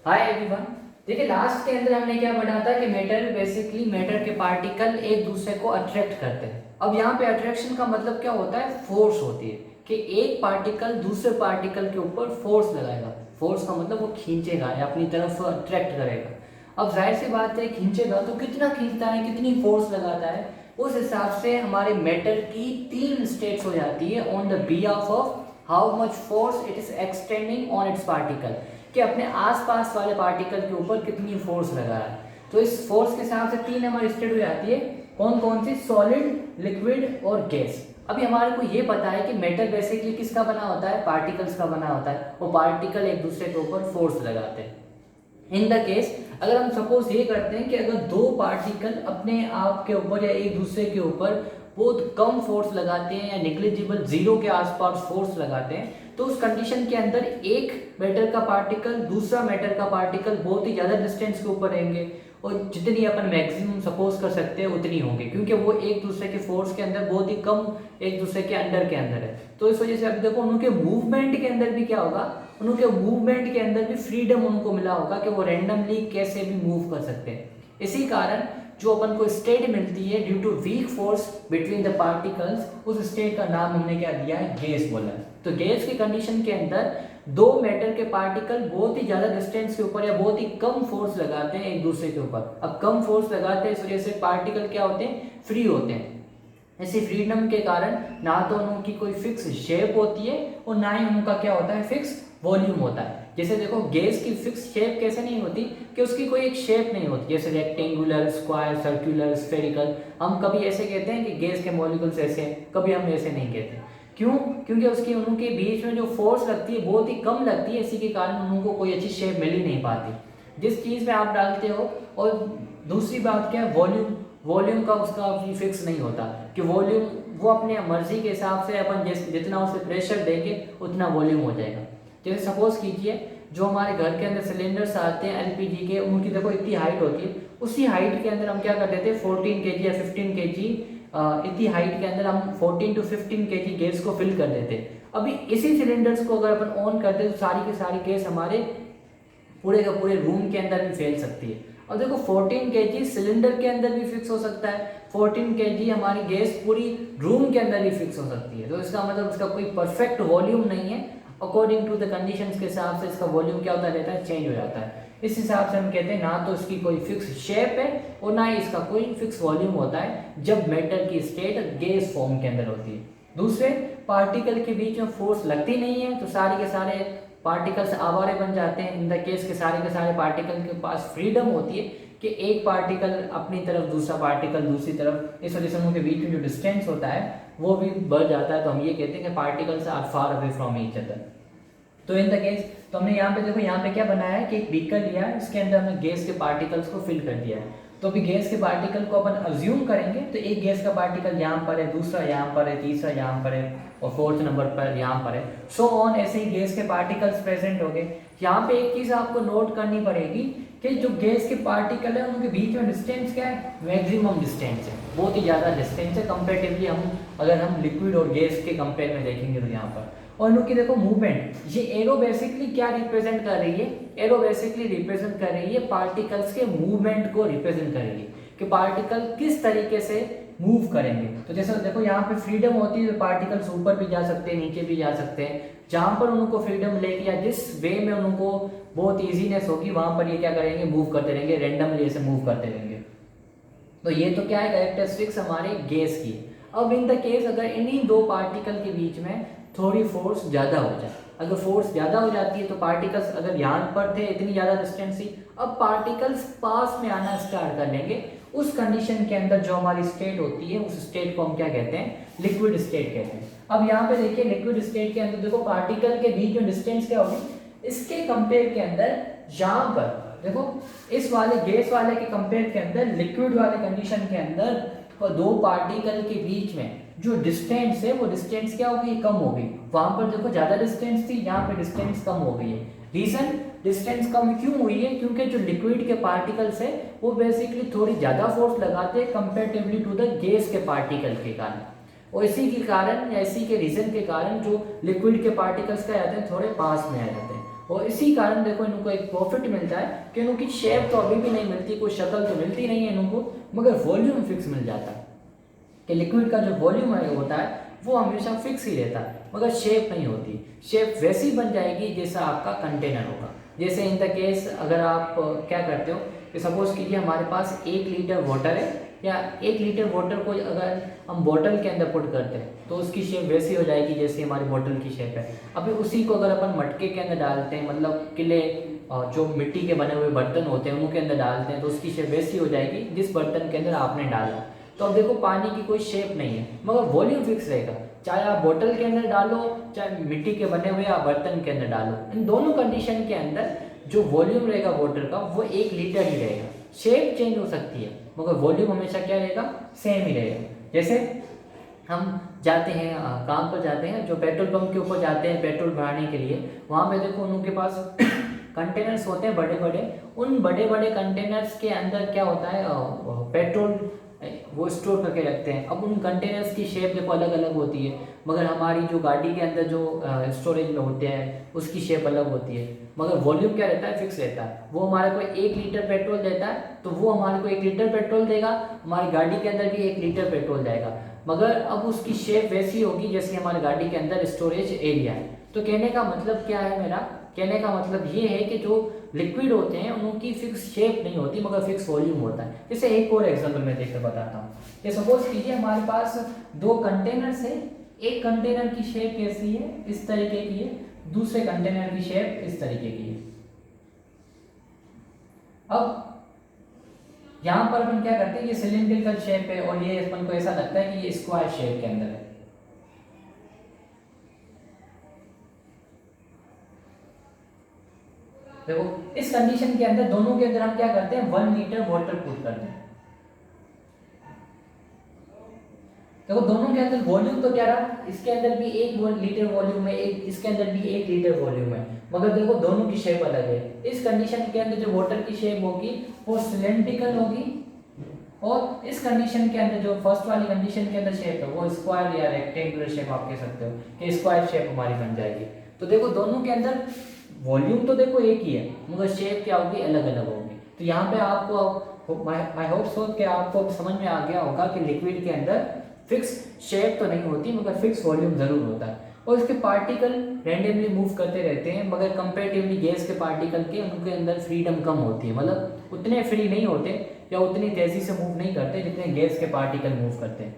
Hi everyone. देखिए last के अंदर हमने क्या पढ़ा था कि मैटर के पार्टिकल एक दूसरे को अट्रैक्ट करते हैं। अब यहाँ पे अट्रैक्शन का मतलब क्या होता है, फोर्स होती है कि एक पार्टिकल दूसरे पार्टिकल के ऊपर फोर्स लगाएगा। फोर्स का मतलब वो खींचेगा या अपनी तरफ अट्रैक्ट करेगा। अब जाहिर सी बात है, खींचेगा तो कितना खींचता है, कितनी फोर्स लगाता है, उस हिसाब से हमारे मैटर की तीन स्टेट्स हो जाती है on the behalf of how much force it is extending on its particle, कि अपने आसपास वाले पार्टिकल के ऊपर कितनी फोर्स लगा रहा है। तो इस फोर्स के हिसाब से तीन हमारी स्टेट हो जाती है, कौन कौन सी, सॉलिड, लिक्विड और गैस। अभी हमारे को ये पता है कि मेटल बेसिकली किसका बना होता है, पार्टिकल्स का बना होता है। वो पार्टिकल एक दूसरे के ऊपर फोर्स लगाते हैं। इन द केस अगर हम सपोज ये करते हैं कि अगर दो पार्टिकल अपने आप के ऊपर या एक दूसरे के ऊपर बहुत कम फोर्स लगाते हैं या निग्लिजिबल जीरो के आसपास फोर्स लगाते हैं, तो उस कंडीशन के अंदर एक मैटर का पार्टिकल दूसरा मैटर का पार्टिकल बहुत ही ज़्यादा डिस्टेंस के ऊपर रहेंगे और जितनी अपन मैक्सिमम सपोज कर सकते हैं उतनी होंगे, क्योंकि वो एक दूसरे के फोर्स के अंदर बहुत ही कम एक दूसरे के अंडर के अंदर है। तो इस वजह से अभी देखो उनके मूवमेंट के अंदर भी क्या होगा, उनके मूवमेंट के अंदर भी फ्रीडम उनको मिला होगा कि वो रैंडमली कैसे भी मूव कर सकते हैं। इसी कारण जो अपन को स्टेट मिलती है due to weak force between the particles, उस स्टेट का नाम हमने क्या दिया है, गैस बोला है। तो गैस की कंडीशन के अंदर दो मैटर के पार्टिकल बहुत ही ज्यादा डिस्टेंस के ऊपर या बहुत ही कम फोर्स लगाते हैं एक दूसरे के ऊपर। अब कम फोर्स लगाते हैं इस वजह से पार्टिकल क्या होते हैं, फ्री होते हैं। ऐसी फ्रीडम के कारण ना तो उनकी कोई फिक्स शेप होती है और ना ही उनका क्या होता है, फिक्स वॉल्यूम होता है। जैसे देखो गैस की फिक्स शेप कैसे नहीं होती, कि उसकी कोई एक शेप नहीं होती, जैसे रेक्टेंगुलर, स्क्वायर, सर्कुलर, स्फेरिकल। हम कभी ऐसे कहते हैं कि गैस के मॉलिक्यूल्स ऐसे हैं, कभी हम ऐसे नहीं कहते। क्यों? क्योंकि उसकी उनके बीच में जो फोर्स लगती है बहुत ही कम लगती है, इसी के कारण उनको कोई अच्छी शेप मिल ही नहीं पाती जिस चीज़ में आप डालते हो। और दूसरी बात क्या है, वॉल्यूम। वॉल्यूम का उसका फिक्स नहीं होता कि वॉल्यूम वो अपने मर्जी के हिसाब से अपन जितना उसे प्रेशर देंगे उतना वॉल्यूम हो जाएगा। जैसे सपोज कीजिए जो हमारे घर के अंदर सिलेंडर्स आते हैं एलपीजी के, उनकी देखो इतनी हाइट होती है, उसी हाइट के अंदर हम क्या कर देते हैं 14 kg या 15 kg, इतनी हाइट के अंदर हम 14 to 15 kg गैस को फिल कर देते हैं। अभी इसी सिलेंडर्स को अगर अपन ऑन करते हैं तो सारी की सारी गैस हमारे पूरे का पूरे रूम के अंदर भी फैल सकती है। और देखो 14 kg सिलेंडर के अंदर भी फिक्स हो सकता है, 14 kg हमारी गैस पूरी रूम के अंदर भी फिक्स हो सकती है। तो इसका मतलब इसका कोई परफेक्ट वॉल्यूम नहीं है। अकॉर्डिंग टू द कंडीशंस के हिसाब से इसका वॉल्यूम क्या होता रहता है, चेंज हो जाता है। इस हिसाब से हम कहते हैं ना तो इसकी कोई फिक्स शेप है और ना ही इसका कोई फिक्स वॉल्यूम होता है जब मैटर की स्टेट गैस फॉर्म के अंदर होती है। दूसरे पार्टिकल के बीच में फोर्स लगती नहीं है तो सारे के सारे पार्टिकल्स आवारे बन जाते हैं। इन द केस के सारे पार्टिकल के पास फ्रीडम होती है कि एक पार्टिकल अपनी तरफ, दूसरा पार्टिकल दूसरी तरफ, इस वजह से उनके बीच में जो डिस्टेंस होता है वो भी बढ़ जाता है। तो हम ये कहते हैं कि particles are far away from each other. तो इन द केस तो हमने यहाँ पे देखो यहाँ पे क्या बनाया है कि एक बीकर लिया है, इसके अंदर हमने गैस के पार्टिकल्स को फिल कर दिया है। तो अभी गैस के पार्टिकल को अपन अज्यूम करेंगे तो एक गैस का पार्टिकल यहाँ पर है, दूसरा यहाँ पर है, तीसरा यहाँ पर है और फोर्थ नंबर पर यहाँ पर है, सो ऑन। ऐसे ही गैस के पार्टिकल्स प्रेजेंट हो गए। यहाँ पे एक चीज आपको नोट करनी पड़ेगी कि जो गैस के पार्टिकल है उनके बीच में डिस्टेंस क्या है, मैक्सिमम डिस्टेंस है, बहुत ही ज़्यादा डिस्टेंस है कंपेरेटिवली अगर हम लिक्विड और गैस के कंपेयर में देखेंगे तो यहाँ पर। और उनकी देखो मूवमेंट, ये एरो बेसिकली क्या रिप्रेजेंट कर रही है, एरो बेसिकली रिप्रेजेंट कर रही है पार्टिकल्स के मूवमेंट को रिप्रेजेंट कर रही है कि पार्टिकल किस तरीके से मूव करेंगे। तो जैसे देखो यहाँ पे फ्रीडम होती है तो पार्टिकल्स ऊपर भी जा सकते हैं, नीचे भी जा सकते हैं। जहाँ पर उनको फ्रीडम लेगी या जिस वे में उनको बहुत ईजीनेस होगी वहां पर ये क्या करेंगे, मूव करते रहेंगे, रैंडमली ऐसे मूव करते रहेंगे। तो ये तो क्या है, कैरेक्टरिस्टिक्स हमारे गैस की। अब इन द केस अगर इन्हीं दो पार्टिकल के बीच में थोड़ी फोर्स ज़्यादा हो जाए, अगर फोर्स ज़्यादा हो जाती है तो पार्टिकल्स अगर यहाँ पर थे इतनी ज़्यादा डिस्टेंस थी, अब पार्टिकल्स पास में आना स्टार्ट कर लेंगे। उस कंडीशन के अंदर जो हमारी स्टेट होती है उस स्टेट को हम क्या कहते हैं, लिक्विड स्टेट कहते हैं। अब यहाँ पे देखिए लिक्विड स्टेट के अंदर देखो पार्टिकल के बीच में डिस्टेंस क्या होगी, इसके कंपेयर के अंदर यहाँ पर देखो इस वाले गैस वाले के कंपेयर के अंदर लिक्विड वाले कंडीशन के अंदर दो पार्टिकल के बीच में जो डिस्टेंस है वो डिस्टेंस क्या होगी, कम होगी। वहां पर देखो ज्यादा डिस्टेंस थी, यहाँ पे डिस्टेंस कम हो गई है। रीजन डिस्टेंस कम क्यों हुई है, क्योंकि जो लिक्विड के पार्टिकल्स है वो बेसिकली थोड़ी ज्यादा फोर्स लगाते हैं कंपेरेटिवली टू द गैस के पार्टिकल के कारण। और इसी के कारण या इसी के रीजन के कारण जो लिक्विड के पार्टिकल्स क्या आते हैं, थोड़े पास में आ जाते हैं। और इसी कारण देखो इनको एक प्रॉफिट मिलता है कि इनकी शेप तो अभी भी नहीं मिलती, कोई शक्ल तो मिलती नहीं है इनको, मगर वॉल्यूम फिक्स मिल जाता है कि लिक्विड का जो वॉल्यूम है होता है वो हमेशा फिक्स ही रहता है, मगर शेप नहीं होती। शेप वैसी बन जाएगी जैसा आपका कंटेनर होगा। जैसे इन द केस अगर आप क्या करते हो कि सपोज कीजिए हमारे पास 1 लीटर वाटर है, या 1 लीटर वाटर को अगर हम बोतल के अंदर पुट करते हैं तो उसकी शेप वैसी हो जाएगी जैसी हमारी बोतल की शेप है। अभी उसी को अगर अपन मटके के अंदर डालते हैं, मतलब किले जो मिट्टी के बने हुए बर्तन होते हैं उनके अंदर डालते हैं, तो उसकी शेप वैसी हो जाएगी जिस बर्तन के अंदर आपने डाला। तो अब देखो पानी की कोई शेप नहीं है, मगर वॉल्यूम फिक्स रहेगा, चाहे आप बोतल के अंदर डालो, चाहे मिट्टी के बने हुए आप बर्तन के अंदर डालो। इन दोनों कंडीशन के अंदर जो वॉल्यूम रहेगा वाटर का वो 1 लीटर ही रहेगा। शेप चेंज हो सकती है मगर वॉल्यूम हमेशा क्या रहेगा, सेम ही रहेगा। जैसे हम जाते हैं काम पर जाते हैं, जो पेट्रोल पंप के ऊपर जाते हैं पेट्रोल भराने के लिए, वहाँ पे देखो उनके पास कंटेनर्स होते हैं बड़े बड़े। उन बड़े बड़े कंटेनर्स के अंदर क्या होता है, पेट्रोल वो स्टोर करके रखते हैं। अब उन कंटेनर्स की शेप देखो अलग अलग होती है, मगर हमारी जो गाड़ी के अंदर जो स्टोरेज में होते हैं उसकी शेप अलग होती है, मगर वॉल्यूम क्या रहता है, फिक्स रहता है। वो हमारे को 1 लीटर पेट्रोल देता है तो वो हमारे को 1 लीटर पेट्रोल देगा, हमारी गाड़ी के अंदर भी 1 लीटर पेट्रोल जाएगा, मगर अब उसकी शेप वैसी होगी जैसे हमारी गाड़ी के अंदर स्टोरेज एरिया है। तो कहने का मतलब क्या है मेरा, कहने का मतलब ये है कि जो लिक्विड होते हैं उनकी फिक्स शेप नहीं होती मगर फिक्स वॉल्यूम होता है। जैसे एक और एग्जांपल मैं देखकर बताता हूँ। ये सपोज कीजिए हमारे पास 2 कंटेनर्स है, एक कंटेनर की शेप कैसी है, इस तरीके की है, दूसरे कंटेनर की शेप इस तरीके की है। अब यहाँ पर अपन क्या करते हैं, ये सिलिंड्रिकल शेप है और ये अपन को ऐसा लगता है कि ये स्क्वायर शेप के अंदर है। देखो इस कंडीशन के अंदर दोनों के अंदर हम क्या करते हैं, 1 लीटर वाटर पुट करते हैं। देखो दोनों के अंदर वॉल्यूम तो क्या रहा, इसके अंदर भी 1 लीटर वॉल्यूम है, एक इसके अंदर भी 1 लीटर वॉल्यूम है, मगर देखो दोनों की शेप अलग है। इस कंडीशन के अंदर जो वाटर की शेप होगी वो सिलेंड्रिकल होगी, और इस कंडीशन के अंदर जो फर्स्ट वाली कंडीशन के अंदर शेप है वो स्क्वायर या रेक्टेंगुलर शेप आप कह सकते हो कि स्क्वायर शेप हमारी बन जाएगी। तो देखो दोनों के अंदर वॉल्यूम तो देखो एक ही है मगर शेप क्या होगी, अलग अलग होगी। तो यहाँ पे आपको आई होप सो कि आपको समझ में आ गया होगा कि लिक्विड के अंदर फिक्स शेप तो नहीं होती मगर फिक्स वॉल्यूम जरूर होता है, और इसके पार्टिकल रैंडमली मूव करते रहते हैं, मगर कंपेरेटिवली गैस के पार्टिकल के उनके अंदर फ्रीडम कम होती है, मतलब उतने फ्री नहीं होते या उतनी तेजी से मूव नहीं करते जितने गैस के पार्टिकल मूव करते हैं।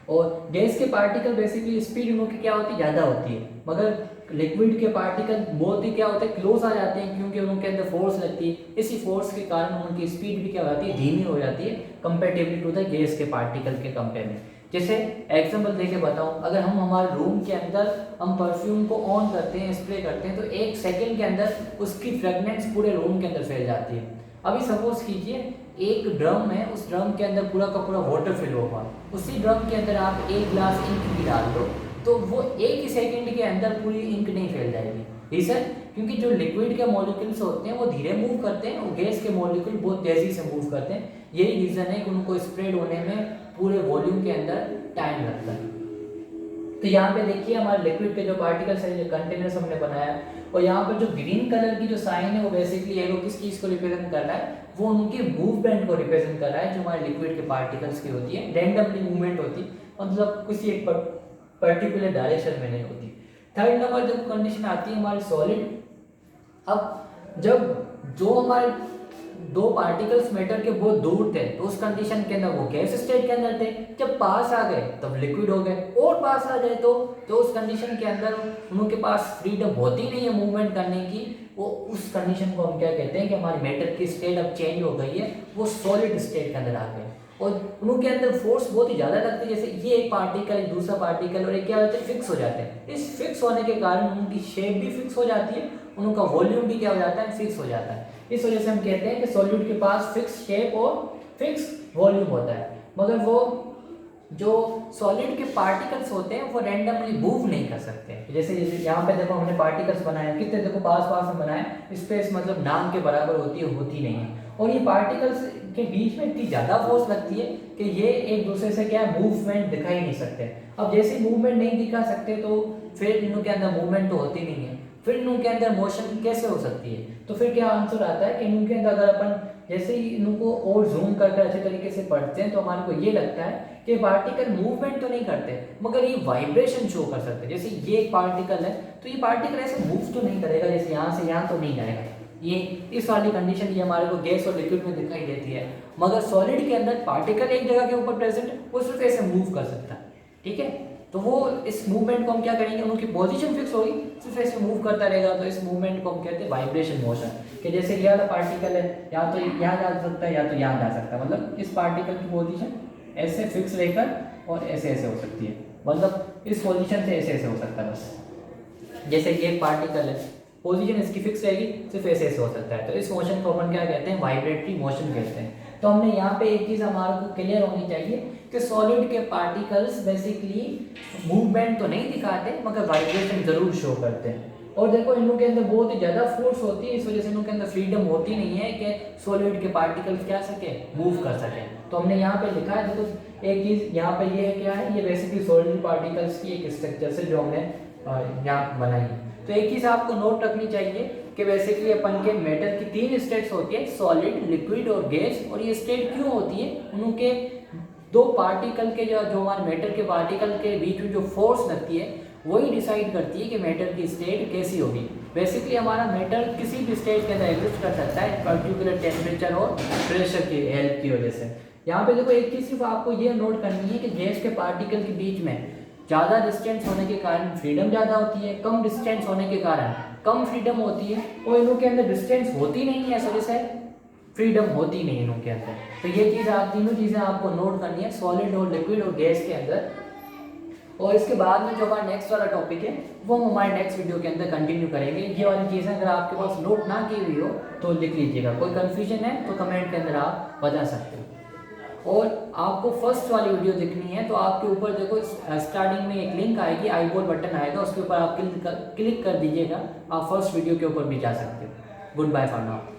और गैस के पार्टिकल बेसिकली स्पीड उनकी क्या होती है, ज़्यादा होती है, मगर लिक्विड के पार्टिकल बहुत ही क्या होते हैं, क्लोज आ जाते हैं, क्योंकि उनके अंदर फोर्स लगती है। इसी फोर्स के कारण उनकी स्पीड भी क्या हो जाती है, धीमी हो जाती है कंपेरेटिवली टू द गैस के पार्टिकल के कंपेयर में। जैसे एग्जांपल देके बताऊं, अगर हम हमारे रूम के अंदर हम परफ्यूम को ऑन करते हैं, स्प्रे करते हैं, तो 1 सेकेंड के अंदर उसकी फ्रेगनेंस पूरे रूम के अंदर फैल जाती है। अभी सपोज कीजिए एक ड्रम है, उस ड्रम के अंदर पूरा का पूरा वाटर फिल होगा, उसी ड्रम के अंदर आप 1 ग्लास इंक भी डाल दो तो वो 1 ही सेकेंड के अंदर पूरी इंक नहीं फैल जाएगी। रीजन, क्योंकि जो लिक्विड के मॉलिक्यूल्स होते हैं वो धीरे मूव करते हैं और गैस के मॉलिक्यूल बहुत तेजी से मूव करते हैं। यही रीजन है कि उनको स्प्रेड होने में पूरे वॉल्यूम के अंदर टाइम लगता है। तो यहाँ पे देखिए हमारे लिक्विड के जो पार्टिकल्स है, जो कंटेनर्स हमने बनाया, और यहाँ पर जो ग्रीन कलर की जो साइन है वो बेसिकली एरो किस चीज को रिप्रेजेंट कर रहा है, वो उनके मूवमेंट को रिप्रेजेंट कर रहा है, जो हमारे लिक्विड के पार्टिकल्स की होती है, रैंडमली मूवमेंट होती है, मतलब किसी एक पर्टिकुलर डायरेक्शन में नहीं होती। थर्ड नंबर जब कंडीशन आती है हमारी सॉलिड। अब जब जो हमारे 2 पार्टिकल्स मैटर के बहुत दूर थे तो उस कंडीशन के अंदर वो गैस स्टेट के अंदर थे, जब पास आ गए तब लिक्विड हो गए, और पास आ जाए तो उस कंडीशन के अंदर उनके पास फ्रीडम होती नहीं है मूवमेंट करने की। वो उस कंडीशन को हम क्या कहते हैं कि हमारी मैटर की स्टेट अब चेंज हो गई है, वो सॉलिड स्टेट के अंदर आ गए, और उनके अंदर फोर्स बहुत ही ज़्यादा लगती है। जैसे ये एक पार्टिकल दूसरा पार्टिकल और एक क्या होता है, फिक्स हो जाते हैं। इस फिक्स होने के कारण उनकी शेप भी फिक्स हो जाती है, उनका वॉल्यूम भी क्या हो जाता है, फिक्स हो जाता है। इस वजह से हम कहते हैं कि सॉल्यूट के पास फिक्स शेप और फिक्स वॉल्यूम होता है, मगर वो जो सॉलिड के पार्टिकल्स होते हैं वो रैंडमली मूव नहीं कर सकते। जैसे यहाँ पे देखो हमने पार्टिकल्स बनाए, कितने देखो पास पास में बनाए, स्पेस मतलब नाम के बराबर होती नहीं है, और ये पार्टिकल्स के बीच में इतनी ज़्यादा फोर्स लगती है कि ये एक दूसरे से क्या मूवमेंट दिखा ही नहीं सकते। अब जैसे मूवमेंट नहीं दिखा सकते तो फिर इनके अंदर मूवमेंट तो होती नहीं है, फिर इनू के अंदर मोशन कैसे हो सकती है? तो फिर क्या आंसर आता है कि इनू के अंदर अगर अपन जैसे ही इनू को और जूम करके अच्छे तरीके से पढ़ते हैं तो हमारे को ये लगता है कि पार्टिकल मूवमेंट तो नहीं करते मगर ये वाइब्रेशन शो कर सकते हैं। जैसे ये एक पार्टिकल है तो ये पार्टिकल ऐसे मूव तो नहीं करेगा, जैसे यहाँ से यहाँ तो नहीं जाएगा, ये इस वाली कंडीशन ये हमारे को गैस और लिक्विड में दिखाई देती है। मगर सॉलिड के अंदर पार्टिकल एक जगह के ऊपर प्रेजेंट है, वो सिर्फ ऐसे मूव कर सकता है, ठीक है। तो वो इस मूवमेंट को हम क्या करेंगे, उनकी पोजीशन फिक्स होगी, सिर्फ ऐसे मूव करता रहेगा, तो इस मूवमेंट को हम कहते हैं वाइब्रेशन मोशन। कि जैसे ये वाला पार्टिकल है या तो यहाँ जा सकता है या तो यहाँ जा सकता है, मतलब इस पार्टिकल की पोजीशन ऐसे फिक्स रहकर और ऐसे ऐसे हो सकती है, मतलब इस पोजीशन से ऐसे ऐसे हो सकता है बस। जैसे ये एक पार्टिकल है, पोजीशन इसकी फिक्स रहेगी, सिर्फ ऐसे ऐसे हो सकता है, तो इस मोशन को अपन क्या कहते हैं, वाइब्रेटरी मोशन कहते हैं। तो हमने यहाँ पे एक चीज़ हमारे को क्लियर होनी चाहिए कि सॉलिड के पार्टिकल्स बेसिकली मूवमेंट तो नहीं दिखाते मगर वाइब्रेशन जरूर शो करते हैं। और देखो इनके अंदर बहुत ही ज़्यादा फोर्स होती है, इस वजह से इनके अंदर फ्रीडम होती नहीं है कि सॉलिड के पार्टिकल्स क्या सके, मूव कर सके। तो हमने यहाँ पे लिखा है, देखो एक चीज़ यहाँ पे ये क्या है, ये बेसिकली सॉलिड पार्टिकल्स की एक स्ट्रक्चर से जो हमने यहाँ बनाई है। तो एक चीज़ आपको नोट रखनी चाहिए कि बेसिकली अपन के मेटल की 3 स्टेट्स होती है, सॉलिड, लिक्विड और गैस। और ये स्टेट क्यों होती है, उनके 2 पार्टिकल के जो हमारे मेटल के पार्टिकल के बीच में जो फोर्स लगती है वही डिसाइड करती है कि मेटल की स्टेट कैसी होगी। बेसिकली हमारा मेटल किसी भी स्टेट के अंदर एग्जिस्ट कर सकता है पर्टिकुलर टेम्परेचर और प्रेशर की हेल्प की वजह से। यहाँ पे देखो एक चीज़ सिर्फ आपको ये नोट करनी है कि गैस के पार्टिकल के बीच में ज़्यादा डिस्टेंस होने के कारण फ्रीडम ज़्यादा होती है, कम डिस्टेंस होने के कारण कम फ्रीडम होती है, और इनों के अंदर डिस्टेंस होती नहीं है, इस वजह से फ्रीडम होती नहीं इनों के अंदर। तो ये चीज़ आप तीनों चीज़ें आपको नोट करनी है सॉलिड और लिक्विड और गैस के अंदर। और इसके बाद में जो हमारा नेक्स्ट वाला टॉपिक है वो हम हमारे नेक्स्ट वीडियो के अंदर कंटिन्यू करेंगे। ये वाली चीज़ें अगर आपके पास नोट ना की हुई हो तो लिख लीजिएगा, कोई कन्फ्यूजन है तो कमेंट के अंदर आप बता सकते हो। और आपको फर्स्ट वाली वीडियो देखनी है तो आपके ऊपर देखो स्टार्टिंग में एक लिंक आएगी, आई बॉल बटन आएगा, उसके ऊपर आप क्लिक कर दीजिएगा, आप फर्स्ट वीडियो के ऊपर भी जा सकते हो। Good bye for now.